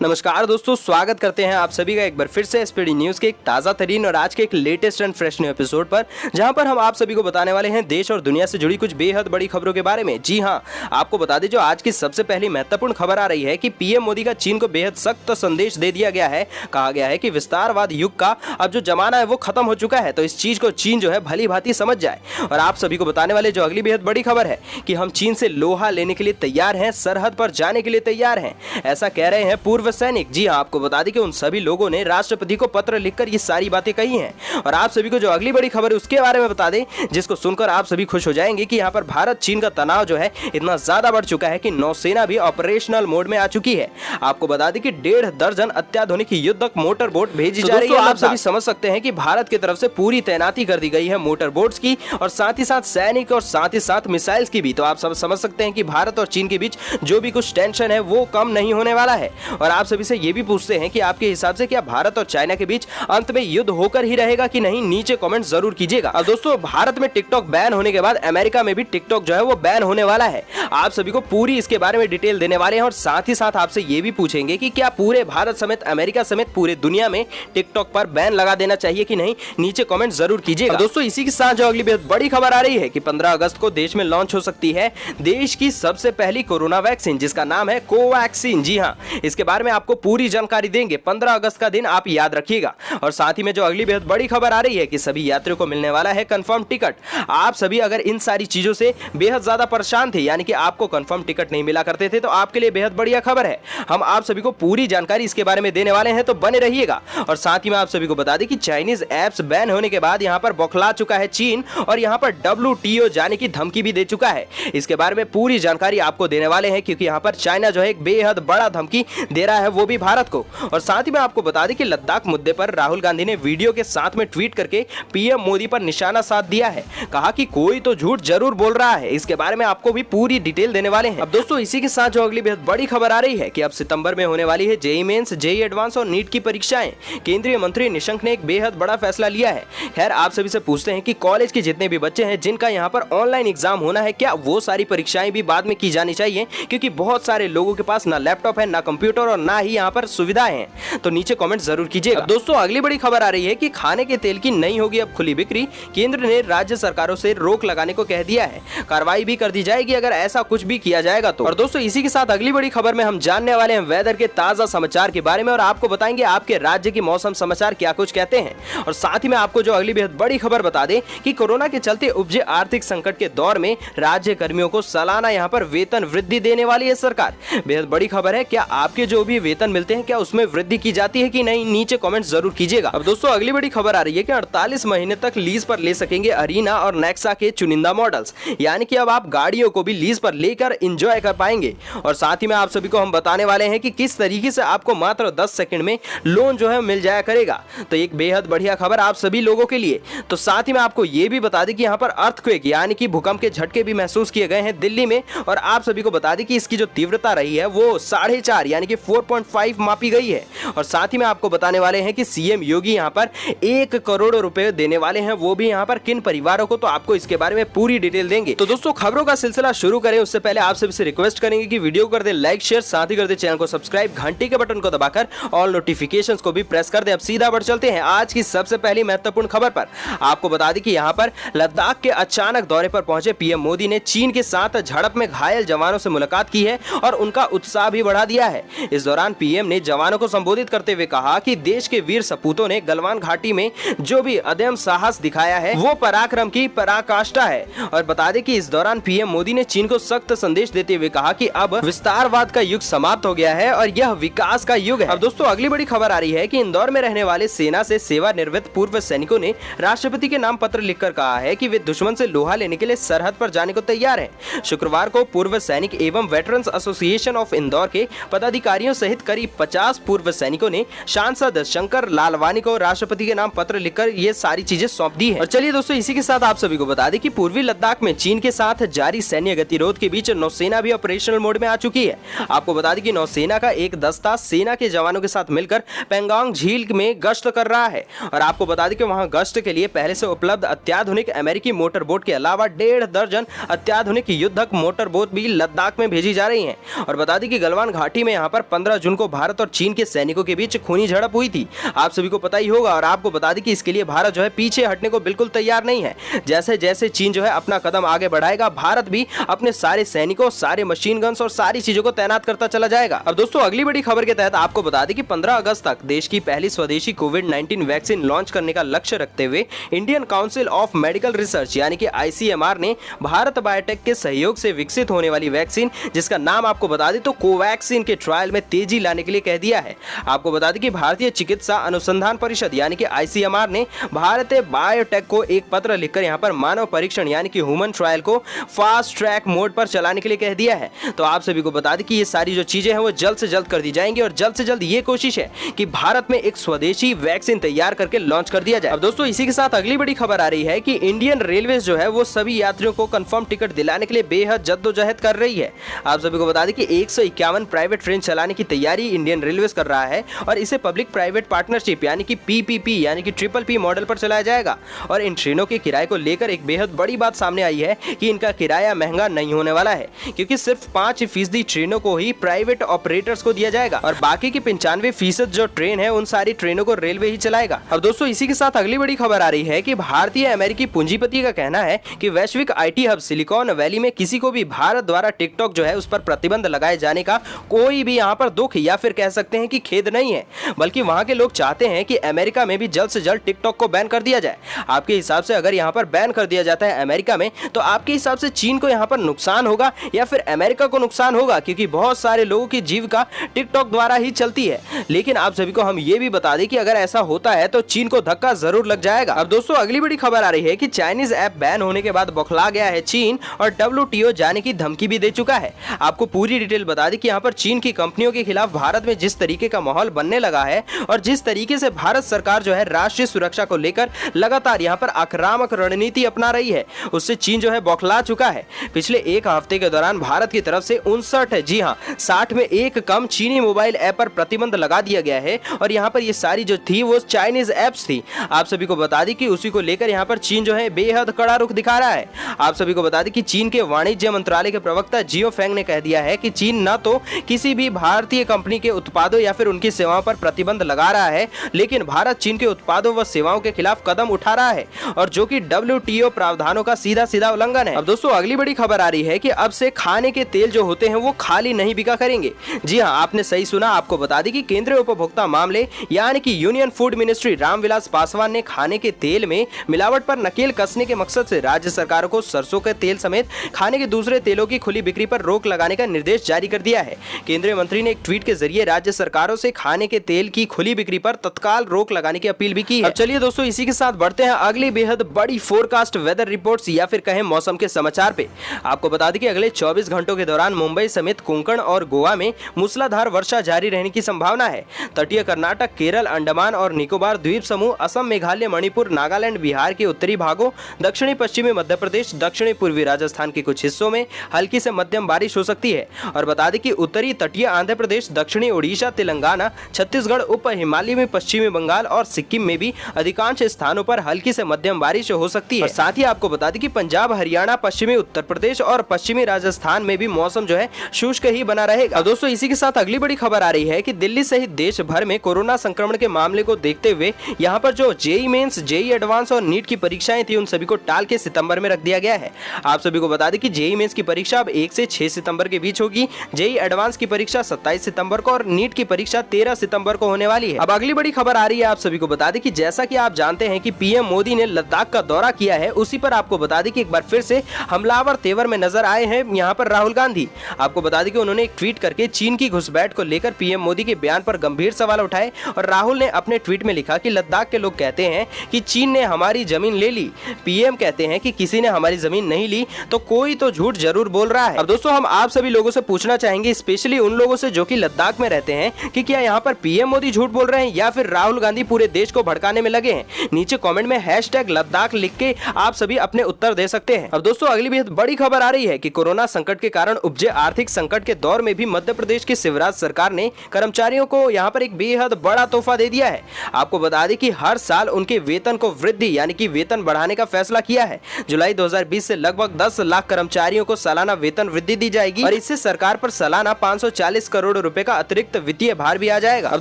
नमस्कार दोस्तों, स्वागत करते हैं आप सभी का एक बार फिर से एसपीडी न्यूज़ के एक ताज़ा तरीन और आज के एक latest and fresh new episode पर, जहां पर हम आप सभी को बताने वाले हैं देश और दुनिया से जुड़ी कुछ बेहद बड़ी खबरों के बारे में। जी हां, आपको बता दें जो आज की सबसे पहली महत्वपूर्ण खबर आ रही है कि पीएम मोदी का चीन को बेहद सख्त संदेश दे दिया गया है। कहा गया है कि विस्तारवाद युग का अब जो जमाना है वो खत्म हो चुका है, तो इस चीज को चीन जो है भली भांति समझ जाए। और आप सभी को बताने वाले जो अगली बेहद बड़ी खबर है कि हम चीन से लोहा लेने के लिए तैयार हैं, सरहद पर जाने के लिए तैयार हैं, ऐसा कह रहे हैं पूर्व सैनिक। जी हां, आपको बता दें कि उन सभी लोगों ने राष्ट्रपति को पत्र लिखकर ये सारी बातें कही हैं। और आप सभी को जो अगली बड़ी खबर है उसके बारे में बता दें, जिसको सुनकर आप सभी खुश हो जाएंगे कि यहाँ पर भारत चीन का तनाव जो है इतना ज्यादा बढ़ चुका है कि नौसेना भी ऑपरेशनल मोड में आ चुकी है। आपको बता दें कि 1.5 दर्जन अत्याधुनिक युद्धक मोटर बोट भेजी जा रही है। आप सभी समझ सकते हैं कि भारत की तरफ से पूरी तैनाती कर दी गई है मोटर बोट्स की, और साथ ही साथ सैनिक और साथ ही साथ मिसाइल्स की भी। तो आप सब समझ सकते हैं कि भारत और चीन के बीच जो भी कुछ टेंशन है वो कम नहीं होने वाला है। और आप सभी से ये भी पूछते हैं कि आपके हिसाब से क्या भारत और चाइना के बीच अंत में युद्ध होकर ही रहेगा कि नहीं, नीचे कमेंट जरूर कीजिएगा। अब दोस्तों, भारत में टिकटॉक बैन होने के बाद अमेरिका में भी टिकटॉक जो है वो बैन होने वाला है। आप सभी को पूरी इसके बारे में डिटेल देने वाले हैं और साथ ही साथ आपसे ये भी पूछेंगे कि क्या पूरे भारत समेत अमेरिका समेत पूरे दुनिया में टिकटॉक पर बैन लगा देना चाहिए कि नहीं, नीचे कमेंट जरूर कीजिएगा। दोस्तों, इसी के साथ जो अगली बेहद बड़ी खबर आ रही है कि 15 अगस्त को देश में लॉन्च हो सकती है देश की सबसे पहली कोरोना वैक्सीन, जिसका नाम है कोवैक्सीन। जी हाँ, इसके बारे में आपको पूरी जानकारी देंगे। 15 अगस्त का दिन आप याद रखिएगा। और साथ ही में जो अगली बेहद बड़ी खबर आ रही है कि सभी यात्रियों को मिलने वाला है कंफर्म टिकट। आप सभी अगर इन सारी चीजों से बेहद ज्यादा परेशान थे, यानी कि आपको कंफर्म टिकट नहीं मिला करते थे, तो आपके लिए बेहद बढ़िया खबर है। हम आप सभी को पूरी जानकारी इसके बारे में देने वाले हैं, तो बने रहिएगा। और साथ ही में आप सभी को बता दें कि चाइनीज एप्स बैन होने के बाद यहां पर बौखला चुका है चीन, और यहां पर WTO जाने की धमकी भी दे चुका है। इसके बारे में पूरी जानकारी आपको देने वाले हैं, क्योंकि यहां पर चाइना जो है एक बेहद बड़ा धमकी दे रहा है, वो भी भारत को। और साथ ही में आपको बता दें कि लद्दाख मुद्दे पर राहुल गांधी ने वीडियो के साथ में ट्वीट करके पीएम मोदी पर निशाना साध दिया है। कहा कि कोई तो झूठ जरूर बोल रहा है। इसके बारे में आपको भी पूरी डिटेल देने वाले हैं। अब दोस्तों, इसी के साथ जो अगली बेहद बड़ी खबर आ रही है कि अब सितंबर में होने वाली है जेईई मेंस, जेईई एडवांस और नीट की परीक्षाएं। केंद्रीय मंत्री निशंक ने एक बेहद बड़ा फैसला लिया है। खैर, आप सभी से पूछते हैं कि कॉलेज के जितने भी बच्चे हैं जिनका यहाँ पर ऑनलाइन एग्जाम होना है, क्या वो सारी परीक्षाएं भी बाद में की जानी चाहिए, क्योंकि बहुत सारे लोगों के पास ना लैपटॉप है, ना कंप्यूटर और ना ही यहाँ पर सुविधाएं हैं। तो नीचे कमेंट जरूर कीजिएगा। दोस्तों, अगली बड़ी खबर आ रही है कि खाने के तेल की नहीं होगी अब खुली बिक्री। केंद्र ने राज्य सरकारों से रोक लगाने को कह दिया है। कार्रवाई भी कर दी जाएगी अगर ऐसा कुछ भी किया जाएगा तो। और दोस्तों, इसी के साथ अगली बड़ी खबर में हम जानने वाले हैं वेदर के ताजा समाचार के बारे में, और आपको बताएंगे आपके राज्य के मौसम समाचार क्या कुछ कहते हैं। और साथ ही में आपको जो अगली बेहद बड़ी खबर बता दें कि कोरोना के चलते उपजे आर्थिक संकट के दौर में राज्य कर्मियों को सालाना यहाँ पर वेतन वृद्धि देने वाली है सरकार। बेहद बड़ी खबर है। क्या आपके जो भी वेतन मिलते हैं क्या उसमें वृद्धि की जाती है कि नहीं, नीचे कमेंट जरूर कीजिएगा। अब दोस्तों, अगली बड़ी खबर आ रही है कि 48 महीने तक लीज पर ले सकेंगे अरीना और नेक्सा के चुनिंदा मॉडल्स, यानी कि अब आप गाड़ियों को भी लीज पर लेकर एंजॉय कर पाएंगे। और साथ ही में आप सभी को हम बताने वाले हैं कि किस तरीके से आपको मात्र 10 सेकंड में लोन जो है मिल जाया करेगा। तो एक बेहद बढ़िया खबर आप सभी लोगों के लिए। तो साथ ही में आपको ये भी बता दें कि यहाँ पर अर्थक्वेक यानी कि भूकंप के झटके भी महसूस किए गए हैं दिल्ली में, और आप सभी को बता दें कि इसकी जो तीव्रता रही है वो 4.5 यानी कि 4.5 मापी गई है। और साथ ही में आपको बताने वाले हैं कि सीएम योगी यहाँ पर 1 करोड़ रुपए देने वाले हैं, वो भी यहाँ पर किन परिवारों को, तो आपको इसके बारे में पूरी डिटेल देंगे। तो दोस्तों, खबरों का सिलसिला शुरू करें उससे पहले आप सभी से रिक्वेस्ट करेंगे कि वीडियो कर दे लाइक शेयर, साथ ही कर दे चैनल को सब्सक्राइब, घंटी के बटन को दबाकर ऑल नोटिफिकेशंस को भी प्रेस कर दे। अब सीधा बढ़ चलते हैं आज की सबसे पहली महत्वपूर्ण खबर पर। आपको बता दें कि यहाँ पर लद्दाख के अचानक दौरे पर पहुंचे पीएम मोदी ने चीन के साथ झड़प में घायल जवानों से मुलाकात की है और उनका उत्साह भी बढ़ा दिया है। इस दौरान पीएम ने जवानों को संबोधित करते हुए कहा कि देश के वीर सपूतों ने गलवान घाटी में जो भी अदम्य साहस दिखाया है वो पराक्रम की पराकाष्ठा है। और बता दें कि इस दौरान पीएम मोदी ने चीन को सख्त संदेश देते हुए कहा कि अब विस्तारवाद का युग समाप्त हो गया है और यह विकास का युग है। अब दोस्तों, अगली बड़ी खबर आ रही है कि इंदौर में रहने वाले सेना से सेवानिवृत्त पूर्व सैनिकों ने राष्ट्रपति के नाम पत्र लिखकर कहा है कि वे दुश्मन से लोहा लेने के लिए सरहद पर जाने को तैयार हैं। शुक्रवार को पूर्व सैनिक एवं वेटरन्स एसोसिएशन ऑफ इंदौर के पदाधिकारियों सहित करीब 50 पूर्व सैनिकों ने सांसद शंकर लालवानी को राष्ट्रपति के नाम पत्र लिखकर ये सारी चीजें सौंप दी है। और चलिए दोस्तों, इसी के साथ आप सभी को बता दें कि पूर्वी लद्दाख में चीन के साथ जारी सैन्य गतिरोध के बीच नौसेना भी ऑपरेशनल मोड में आ चुकी है। आपको बता दें कि नौसेना का एक दस्ता सेना के जवानों के साथ मिलकर पेंगोंग झील में गश्त कर रहा है। और आपको बता दें कि वहां गश्त के लिए पहले से उपलब्ध अत्याधुनिक अमेरिकी मोटर बोट के अलावा 1.5 दर्जन अत्याधुनिक युद्धक मोटर बोट भी लद्दाख में भेजी जा रही हैं। और बता दें कि गलवान घाटी में यहाँ पर 15 15 जून को भारत और चीन के सैनिकों के बीच खूनी झड़प हुई थी। आप सभी को पता ही होगा और आपको बता दें कि इसके लिए भारत जो है पीछे हटने को बिल्कुल तैयार नहीं है। जैसे जैसे चीन जो है अपना कदम आगे बढ़ाएगा, भारत भी अपने सारे सैनिकों, सारे मशीन गन्स और सारी चीजों को तैनात करता चला जाएगा। अब दोस्तों अगली बड़ी खबर के तहत आपको बता दें कि 15 अगस्त तक देश की पहली स्वदेशी कोविड-19 वैक्सीन लॉन्च करने का लक्ष्य रखते हुए Indian council of medical research यानी कि ICMR ने भारत बायोटेक के सहयोग से विकसित होने वाली वैक्सीन, जिसका नाम आपको बता दें तो कोवैक्सीन के ट्रायल में तेजी लाने के लिए कह दिया है। आपको बता दें कि भारतीय चिकित्सा अनुसंधान परिषद यानी कि ICMR ने भारतीय बायोटेक को एक पत्र लिखकर यहाँ पर मानव परीक्षण यानी कि ह्यूमन ट्रायल को फास्ट ट्रैक मोड पर चलाने के लिए कह दिया है। तो आप सभी को बता दें कि ये सारी जो चीजें हैं वो जल्द से जल्द कर दी जाएंगी और जल्द से जल्द ये कोशिश है कि भारत में एक स्वदेशी वैक्सीन तैयार करके लॉन्च कर दिया जाए। अब दोस्तों इसी के साथ अगली बड़ी खबर आ रही है कि इंडियन रेलवे जो है वो सभी यात्रियों को कंफर्म टिकट दिलाने के लिए बेहद जद्दोजहद कर रही है। आप सभी को बता दें कि 151 प्राइवेट ट्रेन चलाने की तैयारी इंडियन रेलवे कर रहा है और इसे पब्लिक प्राइवेट पार्टनरशिप यानी कि PPP यानी कि PPP मॉडल पर चलाया जाएगा। और इन ट्रेनों के किराए को लेकर एक बेहद बड़ी बात सामने आई है कि इनका किराया महंगा नहीं होने वाला है, क्योंकि सिर्फ 5% ट्रेनों को ही प्राइवेट ऑपरेटर्स को दिया जाएगा और बाकी की 95% जो ट्रेन है उन सारी ट्रेनों को रेलवे ही चलाएगा। अब दोस्तों इसी के साथ अगली बड़ी खबर आ रही है कि भारतीय अमेरिकी पूंजीपति का कहना है कि वैश्विक IT हब सिलिकॉन वैली में किसी को भी भारत द्वारा टिकटॉक जो है उस पर प्रतिबंध लगाए जाने का कोई भी यहाँ पर दुख या फिर कह सकते हैं कि खेद नहीं है, बल्कि वहाँ के लोग चाहते हैं कि अमेरिका में भी जल्द से जल्द टिकटॉक को बैन कर दिया जाए। आपके हिसाब से अगर यहाँ पर बैन कर दिया जाता है अमेरिका में, तो आपके हिसाब से चीन को यहाँ पर नुकसान होगा या फिर अमेरिका को नुकसान होगा? क्योंकि बहुत सारे लोगों की जीविका टिकटॉक द्वारा ही चलती है। लेकिन आप सभी को हम ये भी बता दें कि अगर ऐसा होता है तो चीन को धक्का जरूर लग जाएगा। अब दोस्तों अगली बड़ी खबर आ रही है कि चाइनीज ऐप बैन होने के बाद बौखला गया है चीन और WTO जाने की धमकी भी दे चुका है। आपको पूरी डिटेल बता दें कि यहाँ पर चीन की कंपनियों के खिलाफ भारत में जिस तरीके का माहौल बनने लगा है और जिस तरीके से भारत सरकार जो है राष्ट्रीय सुरक्षा को लेकर लगातार यहाँ पर आक्रामक रणनीति अपना रही है, उससे चीन जो है बौखला चुका है। पिछले एक हफ्ते के दौरान भारत की तरफ से 59 जी हाँ 60 में एक कम चीनी मोबाइल ऐप पर प्रतिबंध लगा दिया गया है और यहाँ पर ये सारी जो थी वो चाइनीज ऐप्स थी। आप सभी को बता दें कि उसी को लेकर यहाँ पर चीन जो है बेहद कड़ा रुख दिखा रहा है। आप सभी को बता दें कि चीन के वाणिज्य मंत्रालय के प्रवक्ता जियो फेंग ने कह दिया है कि चीन न तो किसी भी भारतीय कंपनी के उत्पादों या फिर उनकी सेवाओं पर प्रतिबंध लगा रहा है, लेकिन भारत चीन के उत्पादों व सेवाओं के खिलाफ कदम उठा रहा है और जो कि WTO प्रावधानों का सीधा सीधा उल्लंघन है। अब दोस्तों अगली बड़ी खबर आ रही है कि अब से खाने के तेल जो होते हैं वो खाली नहीं बिका करेंगे। जी हाँ, आपने सही सुना। आपको बता दें कि केंद्रीय उपभोक्ता मामले यानी कि union food ministry Ramvilas Paswan ने खाने के तेल में मिलावट पर नकेल कसने के मकसद से राज्य सरकारों को सरसों के तेल समेत खाने के दूसरे तेलों की खुली बिक्री पर रोक लगाने का निर्देश जारी कर दिया है। केंद्रीय मंत्री ने एक ट्वीट के जरिए राज्य सरकारों से खाने के तेल की खुली बिक्री पर तत्काल रोक लगाने की अपील भी की है। अब चलिए दोस्तों इसी के साथ बढ़ते हैं अगली बेहद बड़ी फोरकास्ट वेदर रिपोर्ट्स या फिर कहें मौसम के समाचार पे। आपको बता दें कि अगले 24 घंटों के दौरान मुंबई समेत कोंकण और गोवा में मूसलाधार वर्षा जारी रहने की संभावना है। तटीय कर्नाटक, केरल, अंडमान और निकोबार द्वीप समूह, असम, मेघालय, मणिपुर, नागालैंड, बिहार के उत्तरी भागों, दक्षिणी पश्चिमी मध्य प्रदेश, दक्षिणी पूर्वी राजस्थान के कुछ हिस्सों में हल्की से मध्यम बारिश हो सकती है। और बता दें कि उत्तरी तटीय आंध्र प्रदेश, दक्षिणी ओडिशा, तेलंगाना, छत्तीसगढ़, उप हिमालय में पश्चिमी बंगाल और सिक्किम में भी अधिकांश स्थानों पर हल्की से मध्यम बारिश हो सकती है। और साथ ही आपको बता दें कि पंजाब, हरियाणा, पश्चिमी उत्तर प्रदेश और पश्चिमी राजस्थान में भी मौसम जो है शुष्क ही बना रहेगा। दोस्तों इसी के साथ अगली बड़ी खबर आ रही है कि दिल्ली सहित देश भर में कोरोना संक्रमण के मामले को देखते हुए यहाँ पर जो जेईई मेंस, जेईई एडवांस और नीट की परीक्षाएं थी उन सभी को टाल के सितंबर में रख दिया गया है। आप सभी को बता दें कि जेईई मेंस की परीक्षा अब 1 से 6 सितंबर के बीच होगी, जेईई एडवांस की परीक्षा 27 सितंबर को और नीट की परीक्षा 13 सितंबर को होने वाली है। अब अगली बड़ी खबर आ रही है, आप सभी को बता दें कि जैसा कि आप जानते हैं कि पीएम मोदी ने लद्दाख का दौरा किया है, उसी पर आपको बता दें कि एक बार फिर से हमलावर तेवर में नजर आए हैं यहाँ पर राहुल गांधी। आपको बता दें कि उन्होंने एक ट्वीट करके चीन की घुसपैठ को लेकर पीएम मोदी के बयान पर गंभीर सवाल उठाए और राहुल ने अपने ट्वीट में लिखा कि लद्दाख के लोग कहते हैं कि चीन ने हमारी जमीन ले ली, पीएम कहते हैं कि किसी ने हमारी जमीन नहीं ली, तो कोई तो झूठ जरूर बोल रहा है। अब दोस्तों हम आप सभी लोगों से पूछना चाहेंगे, स्पेशली उन लोगों से जो कि लद्दाख में रहते हैं, कि क्या यहाँ पर पीएम मोदी झूठ बोल रहे हैं या फिर राहुल गांधी पूरे देश को भड़काने में लगे हैं? नीचे कमेंट में #लद्दाख लिख के आप सभी अपने उत्तर दे सकते हैं। अब दोस्तों अगली भी बड़ी खबर आ रही है कि कोरोना संकट के कारण उपजे आर्थिक संकट के दौर में भी मध्य प्रदेश की शिवराज सरकार ने कर्मचारियों को यहाँ पर एक बेहद बड़ा तोहफा दे दिया है। आपको बता दें कि हर साल उनके वेतन को वृद्धि यानी कि वेतन बढ़ाने का फैसला किया है। जुलाई 2020 से लगभग 10 लाख कर्मचारियों को सालाना वेतन वृद्धि दी जाएगी और इससे सरकार पर सालाना 540 करोड़ रुपए का अतिरिक्त वित्तीय भार भी आ जाएगा। अब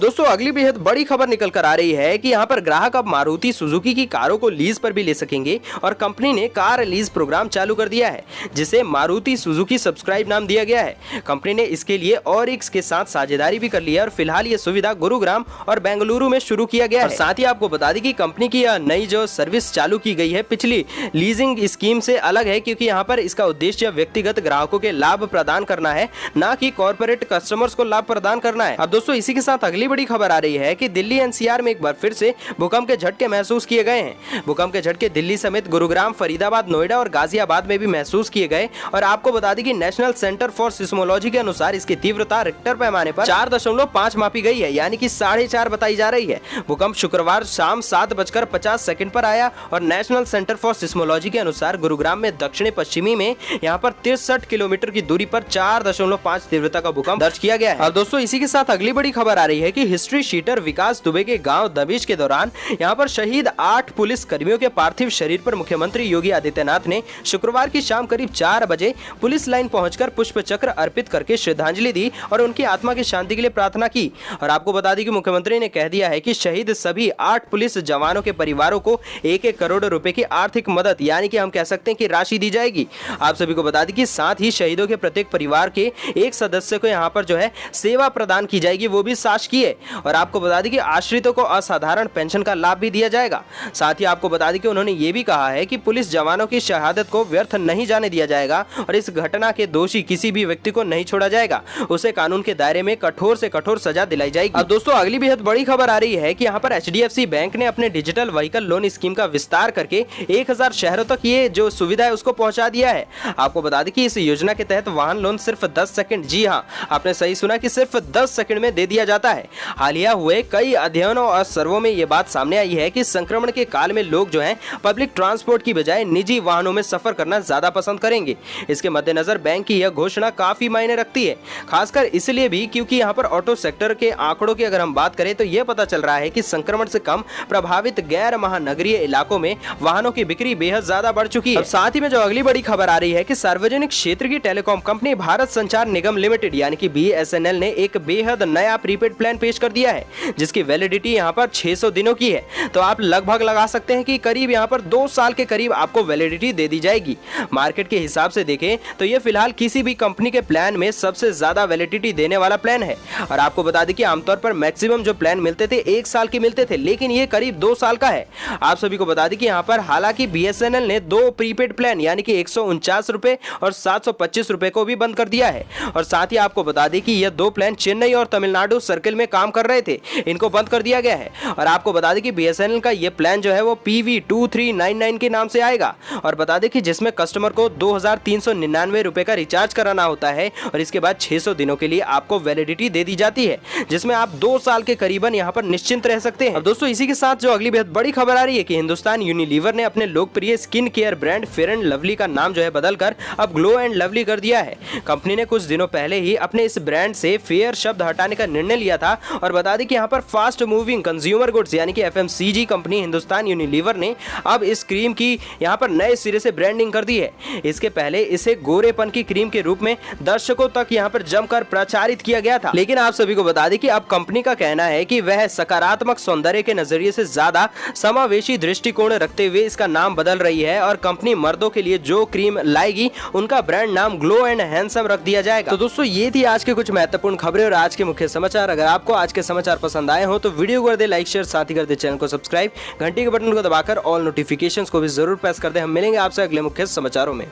दोस्तों अगली बेहद बड़ी खबर निकल कर आ रही है कि यहाँ पर ग्राहक अब मारुति सुजुकी की कारों को लीज पर भी ले सकेंगे और कंपनी ने कार लीज प्रोग्राम चालू कर दिया है जिसे मारुति सुजुकी सब्सक्राइब नाम दिया गया है। कंपनी ने इसके लिए ऑरिक्स के साथ साझेदारी भी कर ली है और फिलहाल ये सुविधा गुरुग्राम और बेंगलुरु में शुरू किया गया है। साथ ही आपको बता दें कि कंपनी की यह नई जो सर्विस चालू की गई है पिछली लीजिंग स्कीम से अलग है, क्योंकि यहाँ पर इसका उद्देश्य व्यक्तिगत ग्राहकों के लाभ प्रदान करना है, ना कि कॉर्पोरेट कस्टमर्स को लाभ प्रदान करना है। अब दोस्तों इसी के साथ अगली बड़ी खबर आ रही है कि दिल्ली एनसीआर में एक बार फिर से भूकंप के झटके महसूस किए गए हैं। भूकंप के झटके दिल्ली समेत गुरुग्राम, फरीदाबाद, नोएडा और गाजियाबाद में भी महसूस किए गए और आपको बता दें कि नेशनल सेंटर फॉर सिस्मोलॉजी के अनुसार इसकी तीव्रता रिक्टर पैमाने पर 4.5 मापी गई है, यानी कि 4.5 बताई जा रही है। भूकंप शुक्रवार शाम 7:50 पर आया और नेशनल सेंटर फॉर सिस्मोलॉजी के अनुसार गुरुग्राम में दक्षिणी पश्चिमी में यहाँ पर 63 किलोमीटर की दूरी पर 4.5 तीव्रता का भूकंप दर्ज किया गया है। और दोस्तों इसी के साथ अगली बड़ी खबर आ रही है कि हिस्ट्री शीटर विकास दुबे के गांव दबिश के दौरान यहाँ पर शहीद 8 पुलिस कर्मियों के पार्थिव शरीर पर मुख्यमंत्री योगी आदित्यनाथ ने शुक्रवार की शाम करीब 4 बजे पुलिस लाइन पहुंचकर पुष्प चक्र अर्पित करके श्रद्धांजलि दी और उनकी आत्मा की शांति के लिए प्रार्थना की। और आपको बता दें कि मुख्यमंत्री ने कह दिया है कि शहीद सभी 8 पुलिस जवानों के परिवारों को 1-1 करोड़ रुपए की आर्थिक मदद, यानी कि हम कह सकते हैं कि राशि दी जाएगी। आप सभी को बता दें कि साथ ही शहीदों के प्रत्येक परिवार के एक सदस्य को यहाँ पर जो है सेवा प्रदान की जाएगी, वो भी शासकीय। और आपको बता दें कि आश्रितों को असाधारण पेंशन का लाभ भी दिया जाएगा। साथ ही आपको बता दें कि उन्होंने ये भी कहा है कि पुलिस जवानों की शहादत को व्यर्थ नहीं जाने दिया जाएगा और इस घटना के दोषी किसी भी व्यक्ति को नहीं छोड़ा जाएगा, उसे कानून के दायरे में कठोर से कठोर सजा दिलाई जाएगी। अब दोस्तों अगली बेहद बड़ी खबर आ रही है कि यहाँ पर HDFC बैंक ने अपने डिजिटल व्हीकल लोन स्कीम का विस्तार करके 1000 शहरों तक ये जो सुविधा है उसको पहुंचा दिया है। आपको बता दें कि इस योजना के तहत वाहन लोन सिर्फ 10 सेकंड, जी हाँ आपने सही सुना, कि सिर्फ 10 सेकंड में दे दिया जाता है। हालिया हुए कई अध्ययनों और सर्वों में ये बात सामने आई है कि संक्रमण के काल में लोग जो है पब्लिक ट्रांसपोर्ट की बजाय निजी वाहनों में सफर करना ज्यादा पसंद करेंगे। इसके मद्देनजर बैंक की यह घोषणा काफी मायने रखती है, खासकर इसलिए भी क्योंकि यहाँ पर ऑटो सेक्टर के आंकड़ों की अगर हम बात करें तो यह पता चल रहा है कि संक्रमण से कम प्रभावित गैर महानगरीय इलाकों में वाहनों की बिक्री बेहद ज्यादा बढ़ चुकी है। साथ ही में जो अगली बड़ी खबर आ रही है कि सार्वजनिक क्षेत्र की टेलीकॉम कंपनी भारत संचार निगम लिमिटेड यानी कि BSNL ने एक बेहद नया प्रीपेड प्लान पेश कर दिया है जिसकी वैलिडिटी यहाँ पर 600 दिनों की है। तो आप लगभग लगा सकते हैं कि करीब यहाँ पर 2 साल के करीब आपको वैलिडिटी दे दी जाएगी। मार्केट के हिसाब से देखें तो ये फिलहाल किसी भी कंपनी के प्लान में सबसे ज्यादा वैलिडिटी देने वाला प्लान है। और आपको बता दें कि आमतौर पर मैक्सिमम जो प्लान मिलते थे 1 साल के मिलते थे, लेकिन ये करीब 2 साल का है। आप सभी को बता दें कि यहाँ पर हालांकि BSNL ने 2 प्रीपेड प्लान यानी कि 149 रुपए और 725 रुपए को भी बंद कर दिया है। और साथ ही आपको बता दें कि यह 2 प्लान चेन्नई और तमिलनाडु सर्किल में काम कर रहे थे, इनको बंद कर दिया गया है। और आपको बता दें कि BSNL का यह प्लान जो है वो PV2399 के नाम से आएगा। और बता दें कि जिसमें कस्टमर को 2399 रुपए का रिचार्ज कराना होता है और इसके बाद 600 दिनों के लिए आपको वैलिडिटी दे दी जाती है, जिसमें आप 2 साल के करीबन यहाँ पर निश्चिंत रह सकते हैं। अब दोस्तों इसी के साथ जो अगली बेहद बड़ी खबर आ रही है कि हिंदुस्तान यूनिलीवर ने अपने लोकप्रिय skin care brand fair and lovely का नाम जो है बदलकर अब ग्लो एंड लवली कर दिया है। कंपनी ने कुछ दिनों पहले ही अपने इस ब्रांड से फेयर शब्द हटाने का निर्णय लिया था। और बता दें कि यहाँ पर फास्ट मूविंग कंज्यूमर गुड्स यानी कि FMCG कंपनी हिंदुस्तान यूनिलीवर ने अब इस क्रीम की यहाँ पर नए सिरे से ब्रांडिंग कर दी है। इसके पहले इसे गोरेपन की क्रीम के रूप में दर्शकों तक यहाँ पर जमकर प्रचारित किया गया था, लेकिन आप सभी को बता दें कि अब कंपनी का कहना है कि वह सकारात्मक सौंदर्य के नजरिए से ज्यादा समावेशी दृष्टिकोण रखते हुए इसका नाम बदल रही है और कंपनी मर्दों के लिए जो क्रीम लाएगी उनका ब्रांड नाम ग्लो एंड हैंडसम रख दिया जाएगा। तो दोस्तों ये थी आज के कुछ महत्वपूर्ण खबरें और आज के मुख्य समाचार। अगर आपको आज के समाचार पसंद आए हो तो वीडियो को कर दे लाइक, शेयर, साथ ही कर दे चैनल को सब्सक्राइब, घंटी के बटन को दबाकर ऑल नोटिफिकेशंस को भी जरूर प्रेस कर दे। हम मिलेंगे आपसे अगले मुख्य समाचारों में।